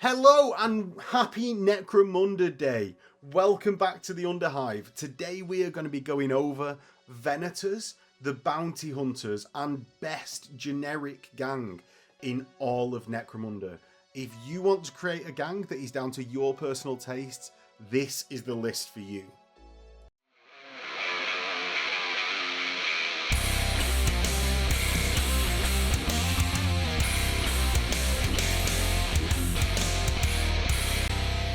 Hello and happy Necromunda Day. Welcome back to the Underhive. Today we are going to be going over Venators, the bounty hunters and best generic gang in all of Necromunda. If you want to create a gang that is down to your personal tastes, this is the list for you.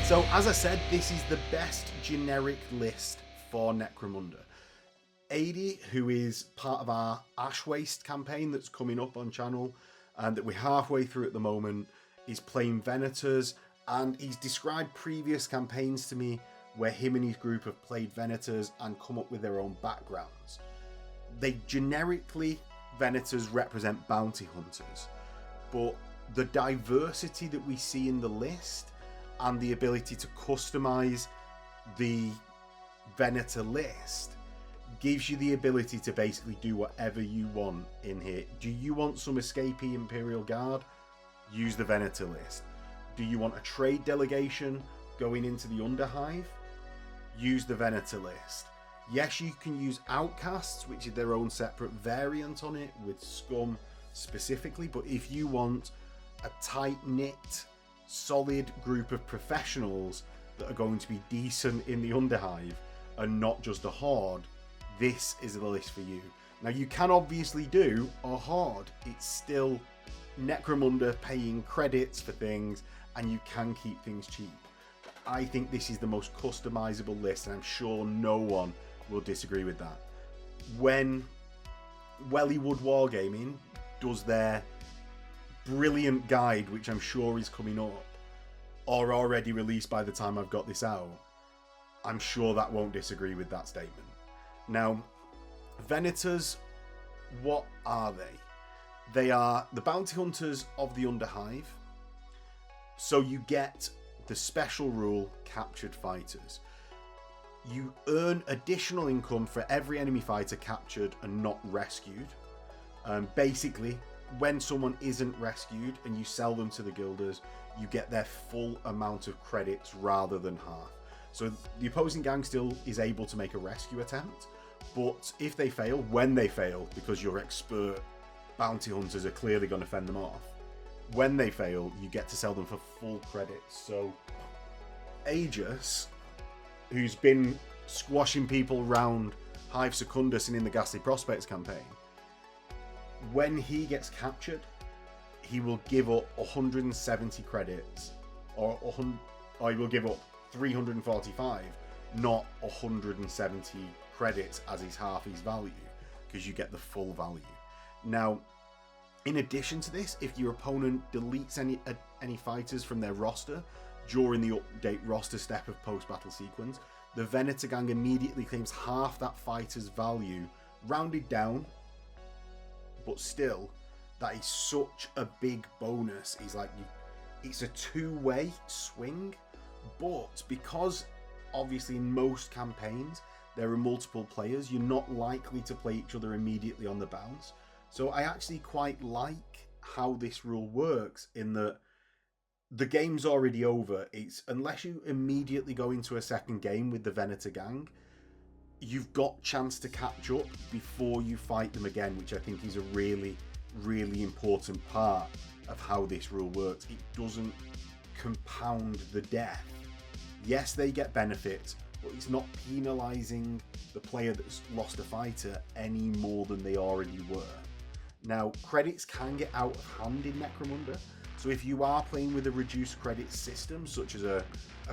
So, as I said, this is the best generic list for Necromunda. Adi, who is part of our Ash Waste campaign that's coming up on channel and that we're halfway through at the moment, is playing Venators, and he's described previous campaigns to me where him and his group have played Venators and come up with their own backgrounds. They generically, Venators represent bounty hunters, but the diversity that we see in the list and the ability to customize the Venator list gives you the ability to basically do whatever you want in here. Do you want some escapee Imperial Guard? Use the Venator list. Do you want a trade delegation going into the Underhive? Use the Venator list. Yes, you can use Outcasts, which is their own separate variant on it with Scum specifically, but if you want a tight-knit solid group of professionals that are going to be decent in the Underhive and not just a horde, this is the list for you. Now, you can obviously do a horde. It's still Necromunda paying credits for things, and you can keep things cheap. I think this is the most customizable list, and I'm sure no one will disagree with that. When Wellywood Wargaming does their brilliant guide, which I'm sure is coming up or already released by the time I've got this out, I'm sure that won't disagree with that statement. Now, Venators, what are they? They are the bounty hunters of the Underhive. So you get the special rule, captured fighters. You earn additional income for every enemy fighter captured and not rescued. Basically, when someone isn't rescued and you sell them to the guilders, you get their full amount of credits rather than half. So the opposing gang still is able to make a rescue attempt, but if they fail, when they fail, because your expert bounty hunters are clearly going to fend them off, when they fail, you get to sell them for full credits. So Aegis, who's been squashing people around Hive Secundus and in the Ghastly Prospects campaign, when he gets captured, he will give up 170 credits, or he will give up 345, not 170 credits as is half his value, because you get the full value. Now, in addition to this, if your opponent deletes any fighters from their roster during the update roster step of post-battle sequence, the Venator gang immediately claims half that fighter's value, rounded down. But still, that is such a big bonus. It's a two-way swing, but because obviously in most campaigns there are multiple players, you're not likely to play each other immediately on the bounce. So I actually quite like how this rule works, in that the game's already over. It's unless you immediately go into a second game with the Venator gang, you've got chance to catch up before you fight them again, which I think is a really, really important part of how this rule works. It doesn't compound the death. Yes, they get benefits, but it's not penalising the player that's lost a fighter any more than they already were. Now, credits can get out of hand in Necromunda, so if you are playing with a reduced credits system, such as a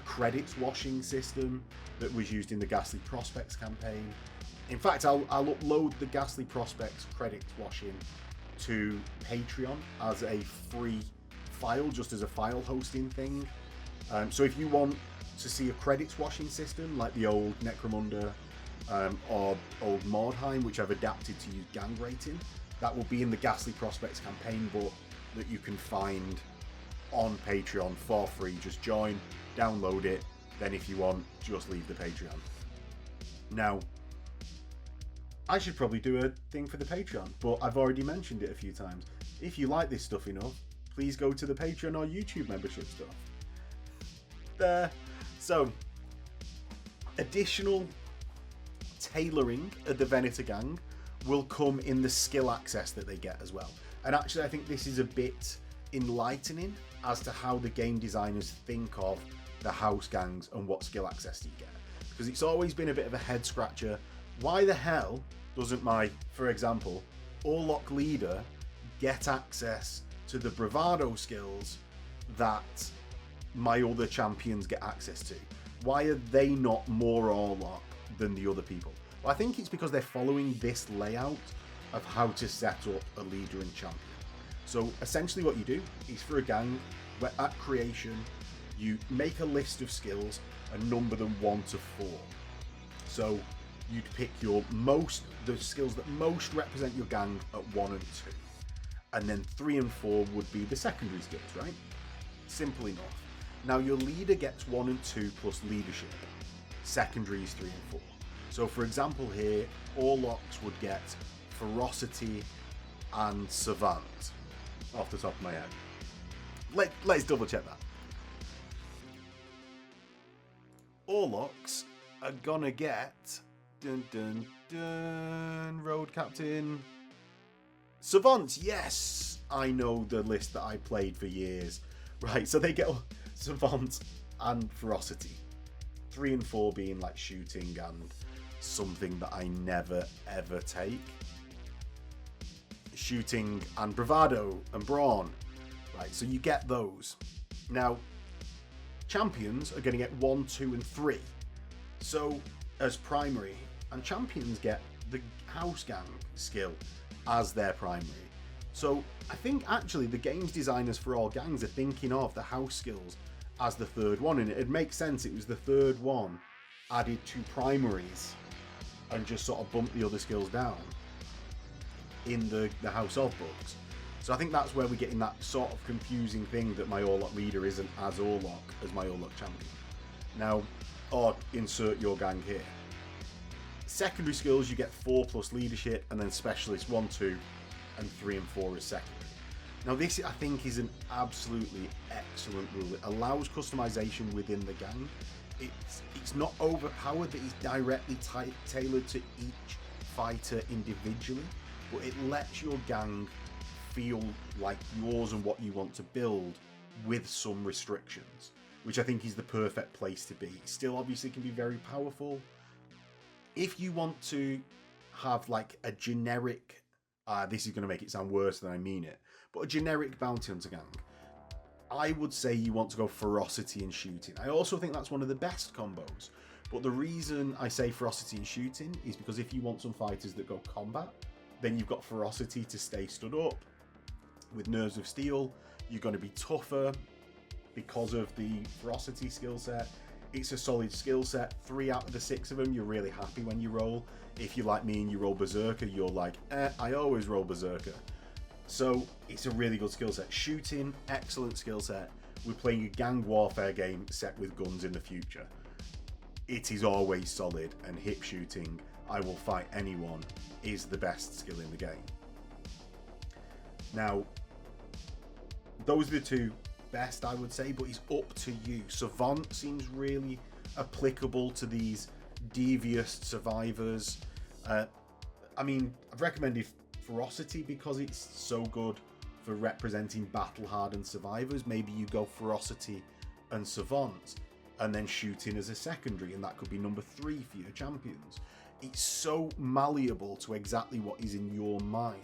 credits washing system that was used in the Ghastly Prospects campaign. In fact, I'll upload the Ghastly Prospects credits washing to Patreon as a free file, just as a file hosting thing. So if you want to see a credits washing system like the old Necromunda or old Mordheim, which I've adapted to use gang rating, that will be in the Ghastly Prospects campaign book that you can find on Patreon for free. Just join, download it, then if you want, just leave the Patreon. Now, I should probably do a thing for the Patreon, but I've already mentioned it a few times. If you like this stuff enough, please go to the Patreon or YouTube membership stuff. there. So, additional tailoring of the Venator Gang will come in the skill access that they get as well. And actually, I think this is a bit enlightening as to how the game designers think of the house gangs and what skill access do you get. Because it's always been a bit of a head scratcher. Why the hell doesn't my, for example, Orlok leader get access to the bravado skills that my other champions get access to? Why are they not more Orlok than the other people? Well, I think it's because they're following this layout of how to set up a leader and champion. So essentially what you do is, for a gang, where at creation you make a list of skills and number them 1 to 4. So you'd pick the skills that most represent your gang at 1 and 2. And then 3 and 4 would be the secondary skills, right? Simple enough. Now your leader gets 1 and 2 plus leadership. Secondary is 3 and 4. So for example here, Orloks would get ferocity and savant off the top of my head. Let's double check that. Orloks are gonna get road captain savant. Yes, I know the list that I played for years. Right, so they get savant and ferocity. 3 and 4 being like shooting and something that I never ever take. Shooting and bravado and brawn. Right, so you get those. Now, champions are going to get 1, 2, and 3. So, as primary, and champions get the house gang skill as their primary. So, I think actually the games designers for all gangs are thinking of the house skills as the third one, and it makes sense. It was the third one added to primaries and just sort of bumped the other skills down in the House of books. So I think that's where we're getting that sort of confusing thing that my Orlok leader isn't as Orlok as my Orlok champion. Now, or insert your gang here. Secondary skills, you get 4 plus leadership, and then specialist 1, 2, and 3 and 4 is secondary. Now this, I think, is an absolutely excellent rule. It allows customization within the gang. It's not overpowered, that it's directly tailored to each fighter individually, but it lets your gang feel like yours and what you want to build with some restrictions, which I think is the perfect place to be. It still obviously can be very powerful. If you want to have like a generic, this is going to make it sound worse than I mean it, but a generic bounty hunter gang, I would say you want to go ferocity and shooting. I also think that's one of the best combos. But the reason I say ferocity and shooting is because if you want some fighters that go combat, then you've got ferocity to stay stood up. With nerves of steel, you're going to be tougher because of the ferocity skill set. It's a solid skill set. 3 out of the 6 of them, you're really happy when you roll. If you're like me and you roll berserker, you're like, I always roll berserker. So it's a really good skill set. Shooting, excellent skill set. We're playing a gang warfare game set with guns in the future. It is always solid, and hip shooting, I will fight anyone, is the best skill in the game. Now, those are the 2 best, I would say, but it's up to you. Savant seems really applicable to these devious survivors. I mean, I've recommended ferocity because it's so good for representing battle-hardened survivors. Maybe you go ferocity and savant, and then shooting as a secondary, and that could be number 3 for your champions. It's so malleable to exactly what is in your mind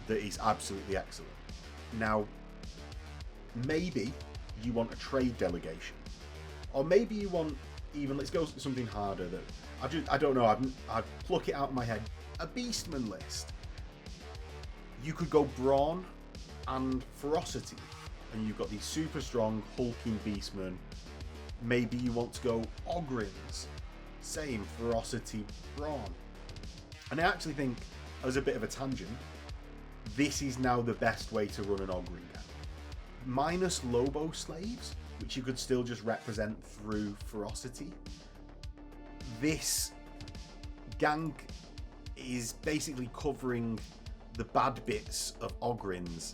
that is absolutely excellent. Now, maybe you want a trade delegation, or maybe you want, even, let's go something harder that I don't know, I pluck it out of my head, a beastman list. You could go brawn and ferocity, and you've got these super strong hulking beastmen. Maybe you want to go ogrins, same, ferocity, brawn. And I actually think, as a bit of a tangent, this is now the best way to run an ogrin gang. Minus Lobo slaves, which you could still just represent through ferocity. This gang is basically covering the bad bits of ogrins,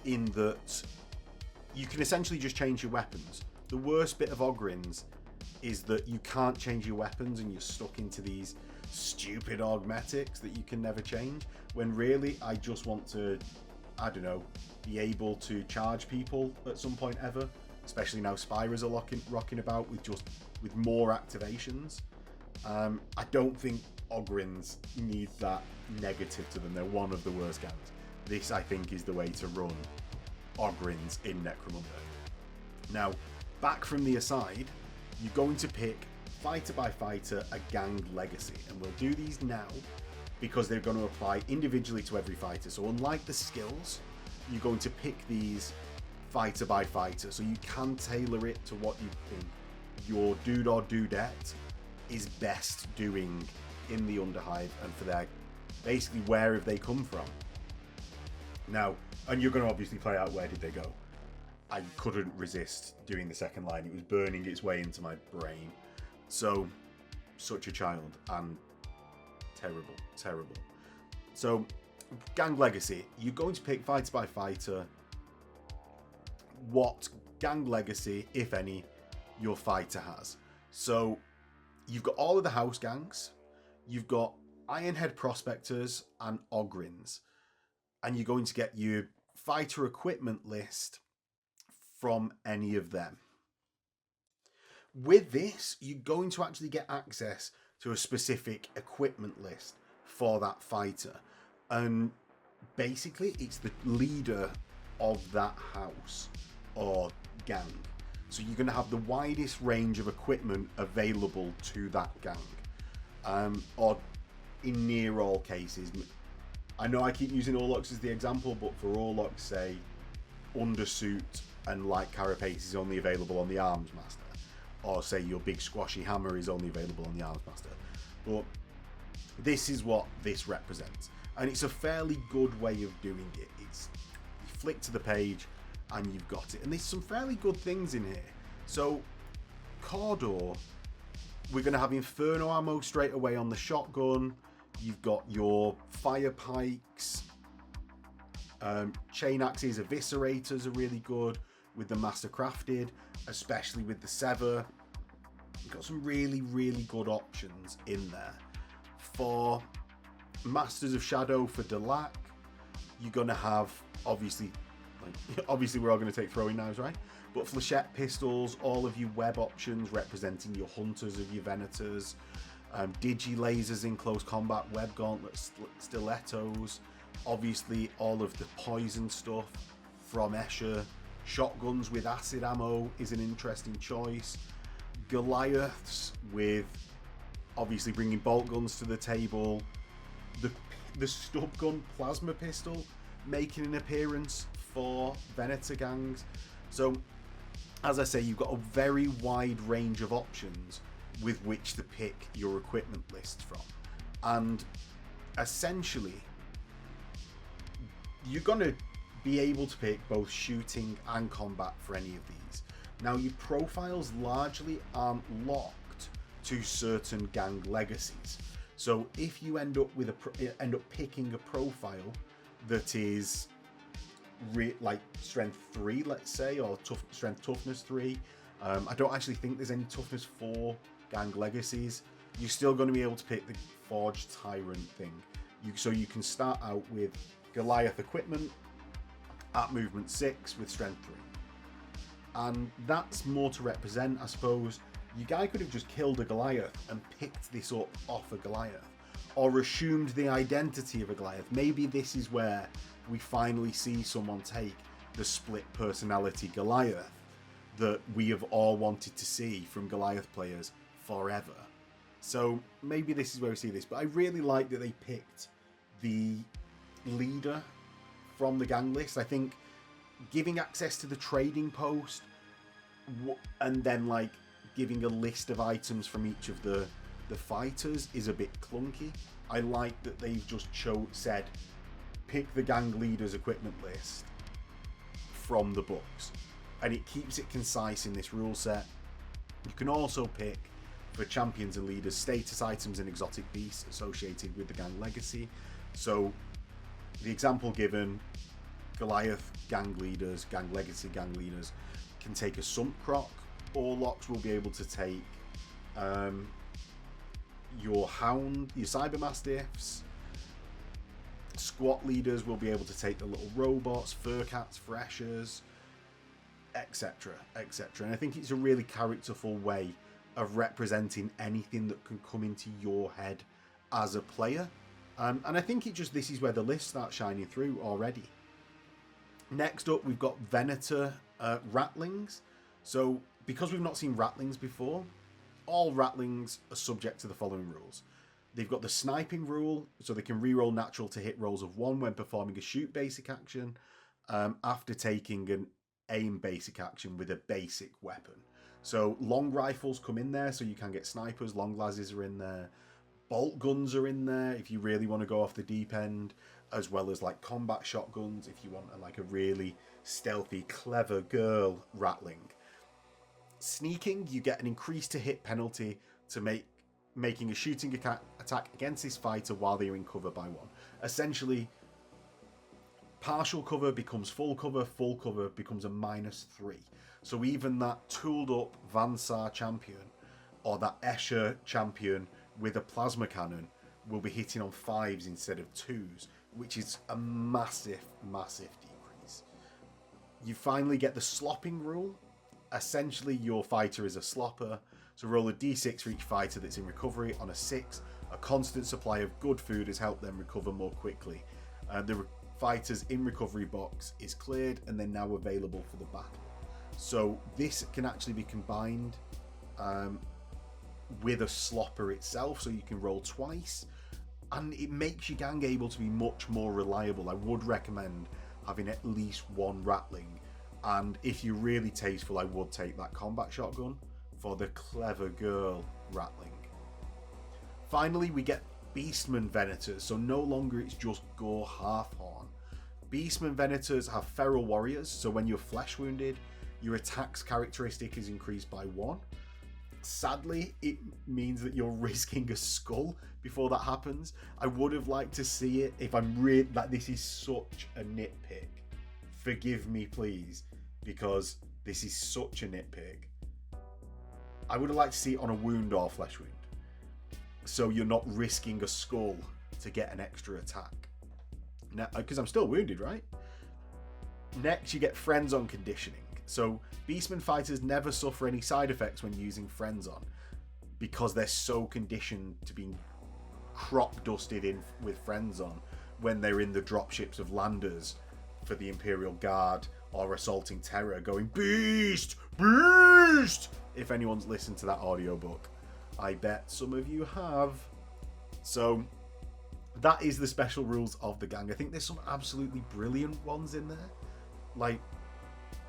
in that you can essentially just change your weapons. the worst bit of Ogryns is that you can't change your weapons and you're stuck into these stupid augmetics that you can never change, when really I just want to, I don't know, be able to charge people at some point ever, especially now Spyras are rocking about with more activations. I don't think Ogryns need that negative to them. They're one of the worst gangs. This, I think, is the way to run Ogryns in Necromunda. Now, back from the aside, you're going to pick fighter by fighter a gang legacy, and we'll do these now because they're going to apply individually to every fighter. So unlike the skills, you're going to pick these fighter by fighter, so you can tailor it to what you think your dude or dudette is best doing in the Underhive and for their, basically, where have they come from. Now, and you're going to obviously play out where did they go. I couldn't resist doing the second line. It was burning its way into my brain. So, such a child, and terrible, terrible. So, gang legacy, you're going to pick fighter by fighter what gang legacy, if any, your fighter has. So, you've got all of the house gangs, you've got Ironhead Prospectors and Ogryns, and you're going to get your fighter equipment list from any of them. With this, you're going to actually get access to a specific equipment list for that fighter. And basically, it's the leader of that house or gang. So you're going to have the widest range of equipment available to that gang. Or in near all cases. I know I keep using Orlocks as the example, but for Orlocks, say, Undersuit and Light Carapace is only available on the Arms Master. Or say your big squashy hammer is only available on the Arms Master. But this is what this represents. And it's a fairly good way of doing it. It's, you flick to the page and you've got it. And there's some fairly good things in here. So, Cawdor, we're going to have Inferno ammo straight away on the shotgun. You've got your fire pikes. Chain axes, eviscerators are really good with the Master Crafted, especially with the Sever. You've got some really, really good options in there. For Masters of Shadow for Delac, you're going to have, obviously we're all going to take throwing knives, right? But flechette pistols, all of your web options representing your hunters of your Venators, digi lasers in close combat, web gauntlets, stilettos, obviously all of the poison stuff from Escher. Shotguns with acid ammo is an interesting choice. Goliaths with obviously bringing bolt guns to the table. The stub gun plasma pistol making an appearance for Venators Gangs. So, as I say, you've got a very wide range of options with which to pick your equipment lists from. And essentially, you're going to be able to pick both shooting and combat for any of these. Now, your profiles largely aren't locked to certain gang legacies. So if you end up picking a profile that is like strength 3, let's say, or strength toughness 3, I don't actually think there's any toughness 4 gang legacies. You're still going to be able to pick the Forged Tyrant thing. So you can start out with Goliath equipment at movement 6 with strength 3. And that's more to represent, I suppose. Your guy could have just killed a Goliath and picked this up off a Goliath, or assumed the identity of a Goliath. Maybe this is where we finally see someone take the split personality Goliath that we have all wanted to see from Goliath players forever. So maybe this is where we see this. But I really like that they picked the leader from the gang list. I think giving access to the trading post and then like giving a list of items from each of the fighters is a bit clunky. I like that they've just said pick the gang leader's equipment list from the books, and it keeps it concise in this rule set. You can also pick for champions and leaders status items and exotic beasts associated with the gang legacy. So the example given, Goliath gang leaders, gang legacy gang leaders can take a Sump Croc Orlocks will be able to take your Hound, your Cyber Mastiffs. Squat leaders will be able to take the little robots, fur cats, freshers, etc, etc. And I think it's a really characterful way of representing anything that can come into your head as a player. And I think this is where the list starts shining through already. Next up, we've got Venator Ratlings. So because we've not seen Ratlings before, all Ratlings are subject to the following rules. They've got the sniping rule, so they can reroll natural to hit rolls of 1 when performing a shoot basic action, after taking an aim basic action with a basic weapon. So long rifles come in there, so you can get snipers, long lasers are in there, bolt guns are in there if you really want to go off the deep end, as well as like combat shotguns if you want a really stealthy, clever girl Ratling. Sneaking, you get an increase to hit penalty to making a shooting attack against this fighter while they're in cover by 1. Essentially, partial cover becomes full cover becomes a -3. So even that tooled up Vansar champion or that Escher champion with a plasma cannon will be hitting on 5s instead of 2s, which is a massive, massive decrease. You finally get the slopping rule. Essentially, your fighter is a slopper, so roll a d6 for each fighter that's in recovery. On a 6, a constant supply of good food has helped them recover more quickly. The fighter's in recovery box is cleared and they're now available for the battle. So this can actually be combined with a slopper itself, so you can roll twice, and it makes your gang able to be much more reliable. I would recommend having at least 1 Ratling, and if you're really tasteful, I would take that combat shotgun for the clever girl Ratling. Finally, we get Beastman Venators, so no longer it's just Gore Halfhorn. Beastman Venators have feral warriors, so when you're flesh wounded, your attack's characteristic is increased by 1. Sadly, it means that you're risking a skull before that happens. I would have liked to see it. If I'm really this is such a nitpick. Forgive me, please, because this is such a nitpick. I would have liked to see it on a wound or flesh wound, so you're not risking a skull to get an extra attack. Now, because I'm still wounded, right? Next, you get Friends on conditioning. So Beastman fighters never suffer any side effects when using Friends on, because they're so conditioned to being crop dusted in with Friends on when they're in the dropships of landers for the Imperial Guard or Assaulting Terror going, "Beast! Beast!" If anyone's listened to that audiobook, I bet some of you have. So that is the special rules of the gang. I think there's some absolutely brilliant ones in there. Like,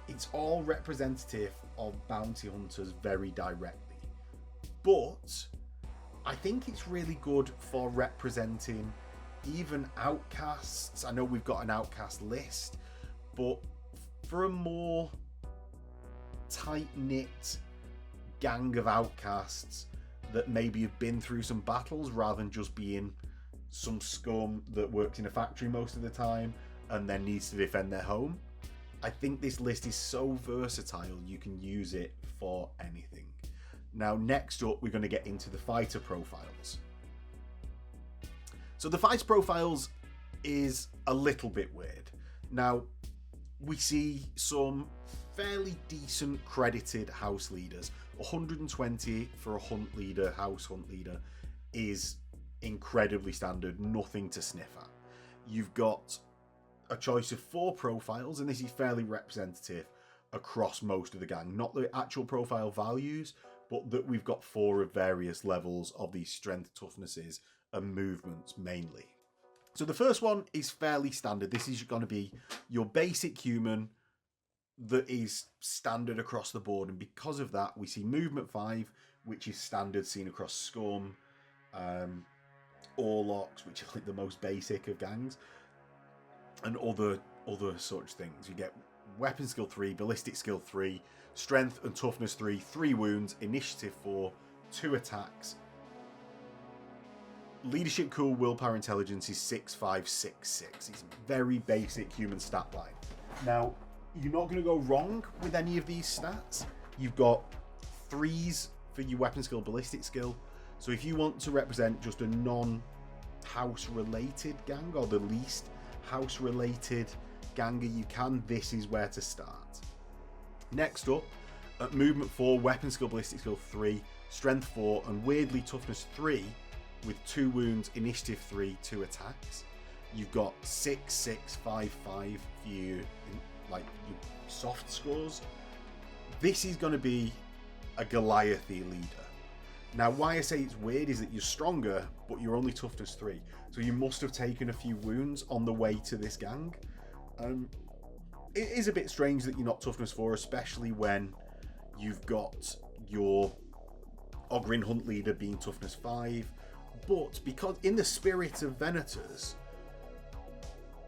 it's all representative of bounty hunters very directly. But I think it's really good for representing even outcasts. I know we've got an outcast list, but for a more tight-knit gang of outcasts that maybe have been through some battles rather than just being some scum that works in a factory most of the time and then needs to defend their home. I think this list is so versatile, you can use it for anything. Now, next up, we're going to get into the fighter profiles. So the fighter profiles is a little bit weird. Now, we see some fairly decent credited house leaders. 120 for a hunt leader, house hunt leader, is incredibly standard, nothing to sniff at. You've got a choice of 4 profiles, and this is fairly representative across most of the gang. Not the actual profile values, but that we've got 4 of various levels of these strength, toughnesses, and movements mainly. So the first one is fairly standard. This is going to be your basic human that is standard across the board, and because of that, we see movement 5, which is standard seen across Scum, Orlocks, which are like the most basic of gangs, and other such things. You get weapon skill 3, ballistic skill 3, strength and toughness 3, 3 wounds, initiative 4, 2 attacks. Leadership cool, willpower, intelligence is 6, 5, 6, 6. It's very basic human stat line. Now, you're not going to go wrong with any of these stats. You've got 3s for your weapon skill, ballistic skill. So if you want to represent just a non-house related gang, or the least house related ganger you can, this is where to start. Next up, at movement 4, weapon skill, ballistic skill 3, strength 4, and weirdly toughness 3, with 2 wounds, initiative 3, 2 attacks. You've got 6, 6, 5, 5 for your soft scores. This is going to be a Goliathy leader. Now, why I say it's weird is that you're stronger, but you're only toughness 3. So you must have taken a few wounds on the way to this gang. It is a bit strange that you're not toughness 4, especially when you've got your Ogryn Hunt leader being toughness 5. But because in the spirit of Venators,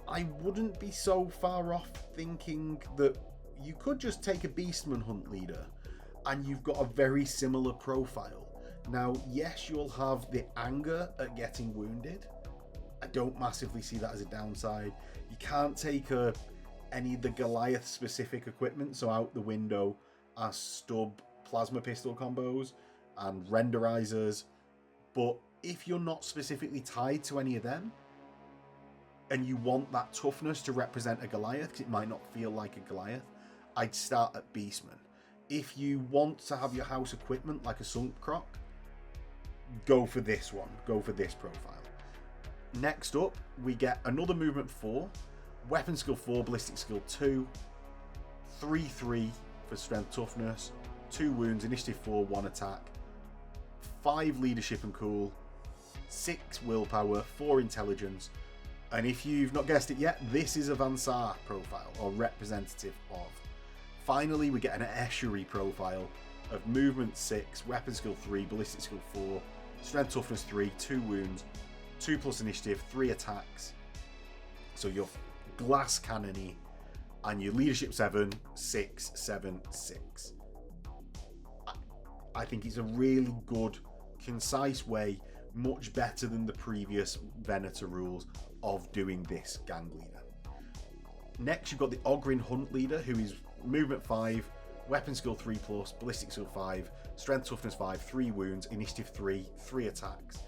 I wouldn't be so far off thinking that you could just take a Beastman Hunt leader and you've got a very similar profile. Now, yes, you'll have the anger at getting wounded. I don't massively see that as a downside. You can't take any of the Goliath specific equipment, so out the window are stub plasma pistol combos and renderizers. But if you're not specifically tied to any of them, and you want that toughness to represent a Goliath, because it might not feel like a Goliath, I'd start at Beastman. If you want to have your house equipment like a Sunk Croc, go for this one. Go for this profile. Next up, we get another movement 4, weapon skill 4, ballistic skill 2, 3, 3 for strength toughness, 2 wounds, initiative 4, 1 attack, 5 leadership and cool, 6 willpower, 4 intelligence, and if you've not guessed it yet, this is a Vansar profile, or representative of. Finally, we get an Eshery profile of movement 6, weapon skill 3, ballistic skill 4, strength toughness 3, 2 wounds, 2 plus initiative, 3 attacks. So you're glass cannony, and your leadership 7, 6, 7, 6. I think it's a really good, concise way, much better than the previous Venator rules of doing this gang leader. Next, you've got the Ogryn Hunt leader, who is movement 5, weapon skill 3 plus, ballistic skill 5, strength toughness 5, 3 wounds, initiative 3, 3 attacks,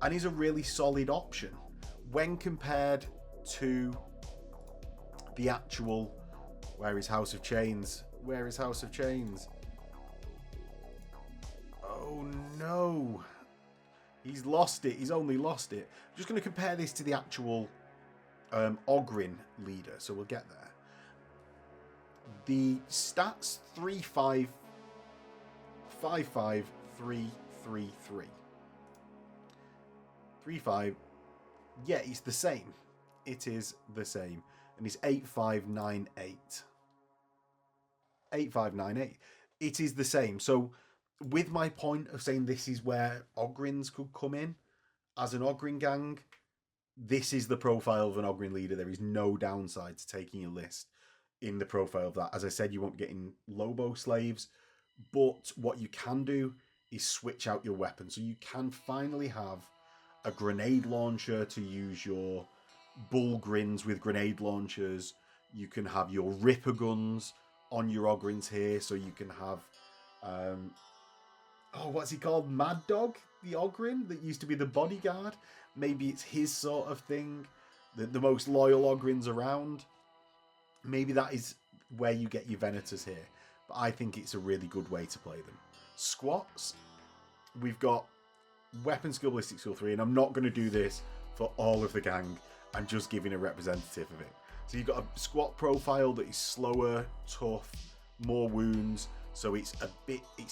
and is a really solid option when compared to the actual. Where is House of Chains? Where is House of Chains? Oh no, he's lost it. He's only lost it. I'm just going to compare this to the actual Ogryn leader, so we'll get there. The stats 3, 5, 5, 5, 3, 3, 3. 3, 5. Yeah, it's the same. It is the same. And it's 8, 5, 9, 8. 8, 5, 9, 8. It is the same. So with my point of saying this is where Ogryns could come in as an Ogryn gang, this is the profile of an Ogryn leader. There is no downside to taking your list in the profile of that. As I said, you won't get in Lobo slaves, but what you can do is switch out your weapon. So you can finally have a grenade launcher to use your Bullgrins with grenade launchers. You can have your Ripper guns on your Ogryns here, so you can have what's he called? Mad Dog, the Ogryn that used to be the bodyguard. Maybe it's his sort of thing. The most loyal Ogryns around. Maybe that is where you get your Venators here. But I think it's a really good way to play them. Squats. We've got weapon skill, ballistic skill 3, and I'm not going to do this for all of the gang. I'm just giving a representative of it. So you've got a squat profile that is slower, tough, more wounds. So it's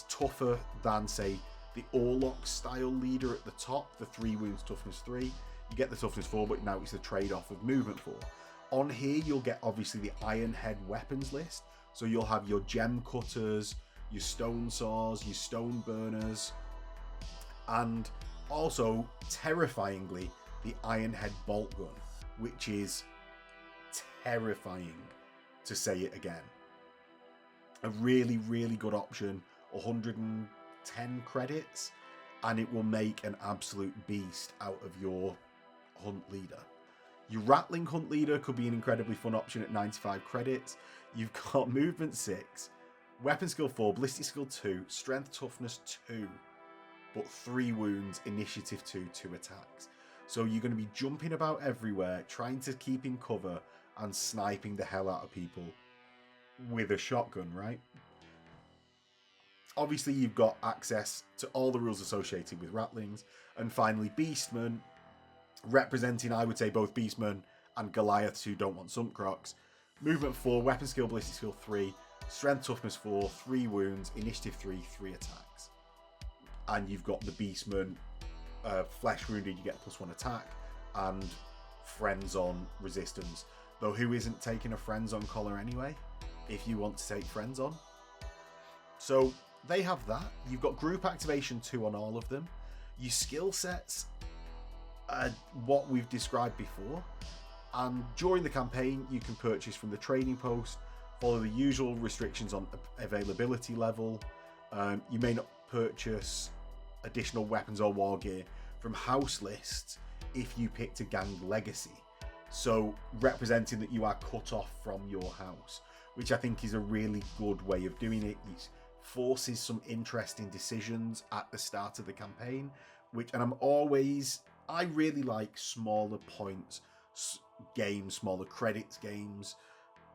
tougher than, say, the Orlok style leader at the top, the 3 wounds, toughness 3. You get the toughness 4, but now it's the trade-off of movement 4. On here, you'll get obviously the Ironhead weapons list. So you'll have your gem cutters, your stone saws, your stone burners, and also, terrifyingly, the Ironhead bolt gun, which is terrifying, to say it again. A really, really good option. 110 credits, and it will make an absolute beast out of your hunt leader. Your Rattling Hunt leader could be an incredibly fun option at 95 credits. You've got movement 6, Weapon skill 4, ballistic skill 2, strength toughness 2, but 3 wounds, initiative 2, 2 attacks. So you're going to be jumping about everywhere, trying to keep in cover and sniping the hell out of people with a shotgun, right? Obviously, you've got access to all the rules associated with Rattlings. And finally, Beastmen, representing, I would say, both Beastmen and Goliaths who don't want Sump Crocs. Movement 4, weapon skill, ballistic skill 3, strength toughness 4, 3 wounds, initiative 3, 3 attacks. And you've got the Beastmen, flesh wounded, you get +1 attack, and friends on resistance. Though who isn't taking a friends on collar anyway, if you want to take friends on? So they have that. You've got group activation 2 on all of them. Your skill sets are what we've described before. And during the campaign, you can purchase from the trading post, follow the usual restrictions on availability level. You may not purchase additional weapons or war gear from house lists if you picked a gang legacy. So representing that you are cut off from your house, which I think is a really good way of doing it. It forces some interesting decisions at the start of the campaign, and I really like smaller points games, smaller credits games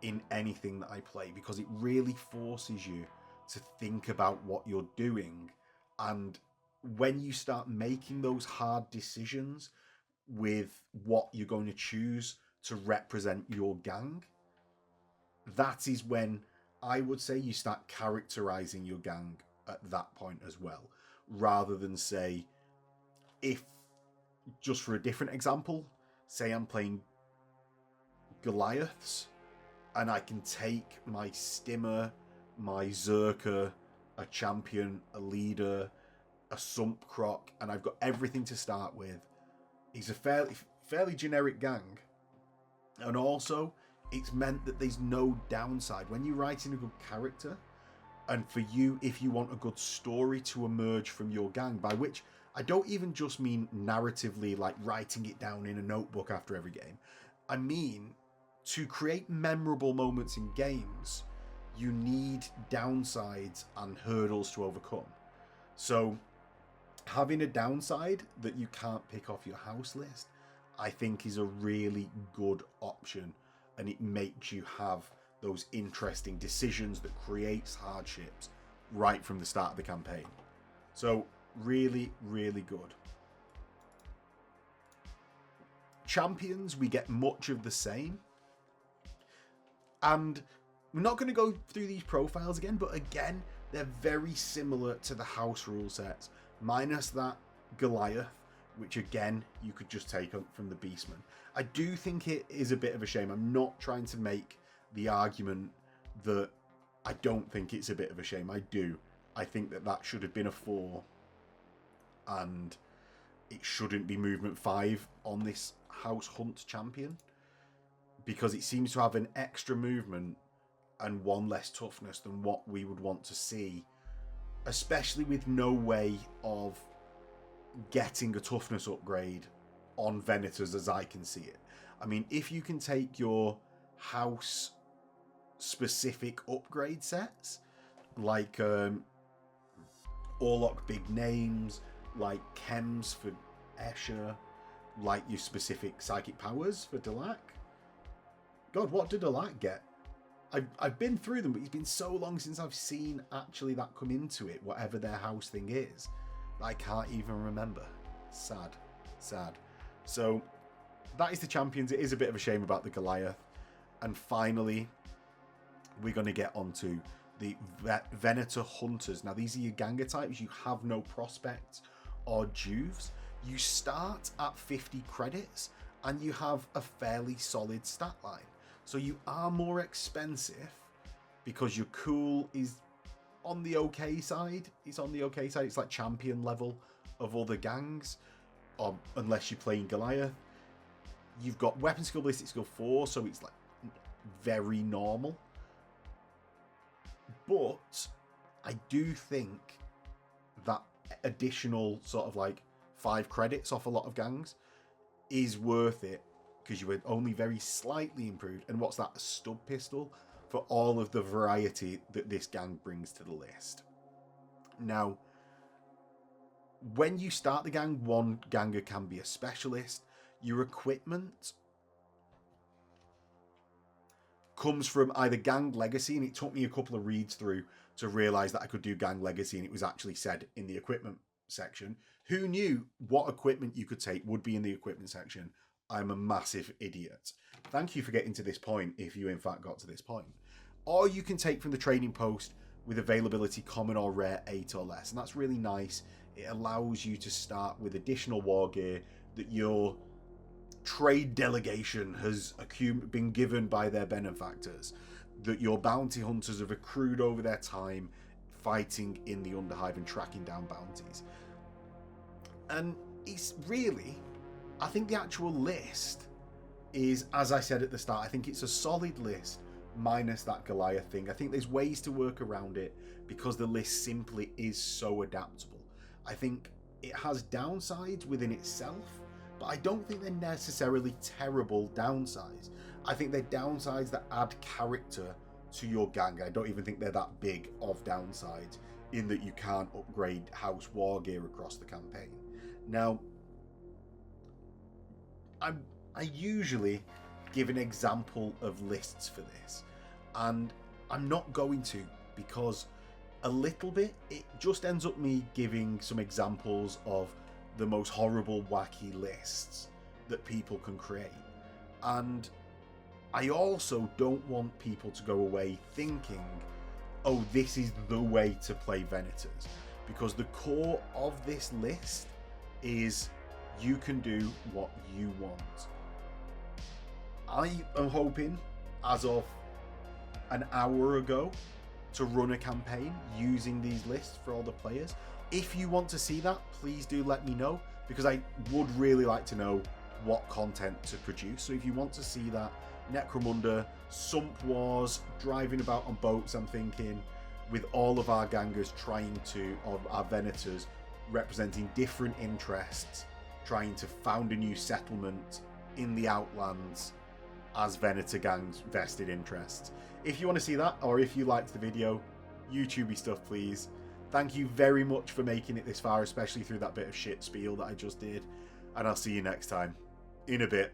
in anything that I play, because it really forces you to think about what you're doing. And when you start making those hard decisions with what you're going to choose to represent your gang, that is when I would say you start characterizing your gang at that point as well, rather than say, if, just for a different example, say I'm playing Goliaths and I can take my Stimmer, my Zerker, a champion, a leader, a Sump Croc, and I've got everything to start with. He's a fairly generic gang, and also it's meant that there's no downside when you're writing a good character. And for you, if you want a good story to emerge from your gang, by which I don't even just mean narratively, like writing it down in a notebook after every game. I mean, to create memorable moments in games, you need downsides and hurdles to overcome. So having a downside that you can't pick off your house list, I think is a really good option, and it makes you have those interesting decisions that creates hardships right from the start of the campaign. So really, really good. Champions, we get much of the same. And we're not going to go through these profiles again, but again, they're very similar to the house rule sets, minus that Goliath, which again, you could just take from the Beastman. I do think it is a bit of a shame. I'm not trying to make the argument that I don't think it's a bit of a shame. I do. I think that should have been a 4, and it shouldn't be movement 5 on this house hunt champion, because it seems to have an extra movement and 1 less toughness than what we would want to see, especially with no way of getting a toughness upgrade on Venators as I can see it. I mean, if you can take your house specific upgrade sets, like Orlok big names, like Chems for Escher, like your specific psychic powers for Delac. God, what did Delac get? I've been through them, but it's been so long since I've seen actually that come into it, whatever their house thing is. I can't even remember. Sad. So that is the champions. It is a bit of a shame about the Goliath. And finally, we're going to get onto the Venator Hunters. Now, these are your ganger types. You have no prospects or juves. You start at 50 credits and you have a fairly solid stat line. So you are more expensive because your cool is on the okay side. It's on the okay side. It's like champion level of other gangs, unless you're playing Goliath. You've got weapon skill, ballistic skill 4, so it's like very normal. But I do think that additional sort of like 5 credits off a lot of gangs is worth it, because you were only very slightly improved. And what's that? A stub pistol for all of the variety that this gang brings to the list. Now, when you start the gang, one ganger can be a specialist. Your equipment comes from either Gang Legacy, and it took me a couple of reads through to realise that I could do Gang Legacy, and it was actually said in the equipment section. Who knew what equipment you could take would be in the equipment section? I'm a massive idiot. Thank you for getting to this point, if you in fact got to this point. Or you can take from the trading post with availability common or rare 8 or less, and that's really nice. It allows you to start with additional war gear that your trade delegation has been given by their benefactors, that your bounty hunters have accrued over their time fighting in the Underhive and tracking down bounties. And it's really, I think the actual list is, as I said at the start, I think it's a solid list minus that Goliath thing. I think there's ways to work around it because the list simply is so adaptable. I think it has downsides within itself, but I don't think they're necessarily terrible downsides. I think they're downsides that add character to your gang. I don't even think they're that big of downsides, in that you can't upgrade house war gear across the campaign. Now, I usually give an example of lists for this, and I'm not going to, because a little bit it just ends up me giving some examples of the most horrible, wacky lists that people can create. And I also don't want people to go away thinking, oh, this is the way to play Venators, because the core of this list is you can do what you want. I am hoping, as of an hour ago, to run a campaign using these lists for all the players. If you want to see that, please do let me know, because I would really like to know what content to produce. So if you want to see that, Necromunda, Sump Wars, driving about on boats, I'm thinking, with all of our gangers trying to, or our Venators, representing different interests, trying to found a new settlement in the Outlands as Venator Gangs' vested interests. If you want to see that, or if you liked the video, YouTubey stuff, please. Thank you very much for making it this far, especially through that bit of shit spiel that I just did. And I'll see you next time. In a bit.